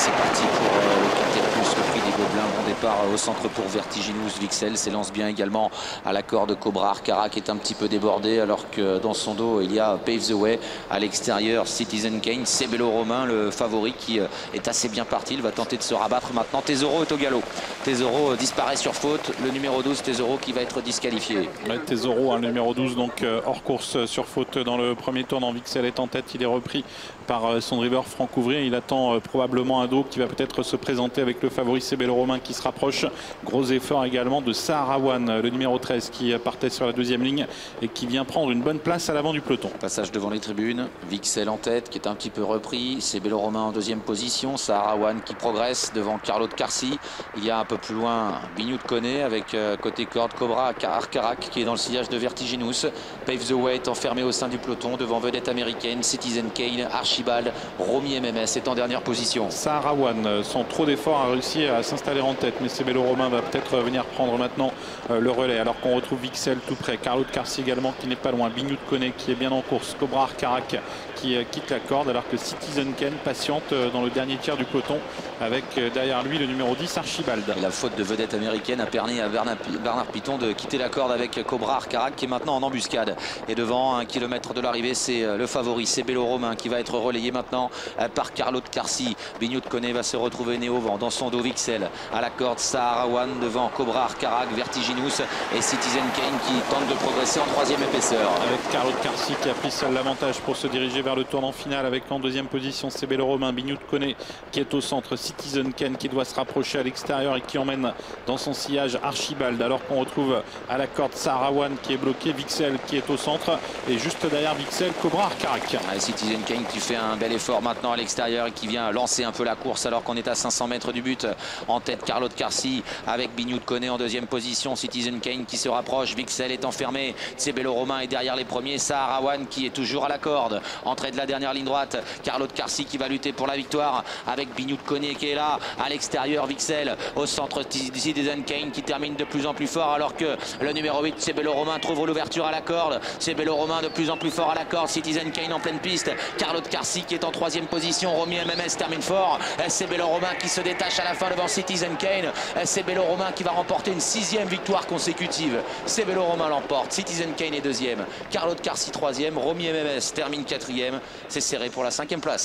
c'est parti pour le quintet plus, le prix des Gobelins. Bon départ au centre pour Vertiginous. Vixel s'élance bien également à la corde. Cobra Arcara qui est un petit peu débordé alors que dans son dos il y a Pave the Way. À l'extérieur, Citizen Kane, c'est Bello Romain, le favori qui est assez bien parti. Il va tenter de se rabattre maintenant. Tesoro est au galop. Tesoro disparaît sur faute. Le numéro 12, Tesoro, qui va être disqualifié. Ouais, Tesoro, le numéro 12, donc hors course sur faute dans le premier tour. Vixel est en tête. Il est repris par son driver Franck Ouvrier. Il attend probablement un dos qui va peut-être se présenter avec le favori C'est Bello Romain qui se rapproche. Gros effort également de Sahara One, le numéro 13 qui partait sur la deuxième ligne et qui vient prendre une bonne place à l'avant du peloton. Passage devant les tribunes. Vixel en tête qui est un petit peu repris. C'est Bello Romain en deuxième position. Sahara One qui progresse devant Carlo de Carcy. Il y a un peu plus loin Bignou de Koné avec côté corde Cobra Arcarac qui est dans le sillage de Vertiginous. Pave the Way est enfermé au sein du peloton devant Vedette Américaine, Citizen Kane, Archibald, Romy MMS est en dernière position. Sahara One, sans trop d'efforts, a réussi à s'installer en tête, mais C'est Bello Romain va peut-être venir prendre maintenant le relais alors qu'on retrouve Vixel tout près, Carlo de Carcy également qui n'est pas loin, Bignou de Koné qui est bien en course, Cobra Arcarac qui quitte la corde alors que Citizen Kane patiente dans le dernier tiers du peloton avec derrière lui le numéro 10 Archibald. Et la faute de Vedette Américaine a permis à Bernard Piton de quitter la corde avec Cobra Arcarac qui est maintenant en embuscade. Et devant, 1 kilomètre de l'arrivée, c'est le favori, c'est Bello Romain qui va être relayé maintenant par Carlo de Carcy. Bignou de Koné va se retrouver né au vent. Dans son dos, Vixel à la corde, Sahara One devant Cobra Arcarac, Vertiginous et Citizen Kane qui tente de progresser en troisième épaisseur. Avec Carlo de Carcy qui a pris seul l'avantage pour se diriger vers le tournant final avec en deuxième position C'est Bello Romain, Bignou de Koné qui est au centre, Citizen Kane qui doit se rapprocher à l'extérieur et qui emmène dans son sillage Archibald alors qu'on retrouve à la corde Sahara One qui est bloqué, Vixel qui est au centre et juste derrière Vixel, Cobra Arcarac. Citizen Kane qui fait un bel effort maintenant à l'extérieur et qui vient lancer un peu la course alors qu'on est à 500 mètres du but. En tête Carlo de Carcy avec Bignou de Koné en deuxième position, Citizen Kane qui se rapproche, Vixel est enfermé, c'est Bello Romain est derrière les premiers, Sahara One qui est toujours à la corde. Entrée de la dernière ligne droite, Carlo de Carcy qui va lutter pour la victoire avec Bignou de Koné qui est là à l'extérieur, Vixel au centre, Citizen Kane qui termine de plus en plus fort alors que le numéro 8 c'est Bello Romain trouve l'ouverture à la corde, c'est Bello Romain de plus en plus fort à la corde, Citizen Kane en pleine piste, Carlo de Carcy qui est en troisième position, Romy MMS termine fort, c'est Bello Romain qui se détache à la fin devant Citizen Kane, c'est Bello Romain qui va remporter une 6e victoire consécutive, c'est Bello Romain l'emporte, Citizen Kane est deuxième, Carlo de Carcy troisième, Romy MMS termine quatrième, c'est serré pour la 5e place.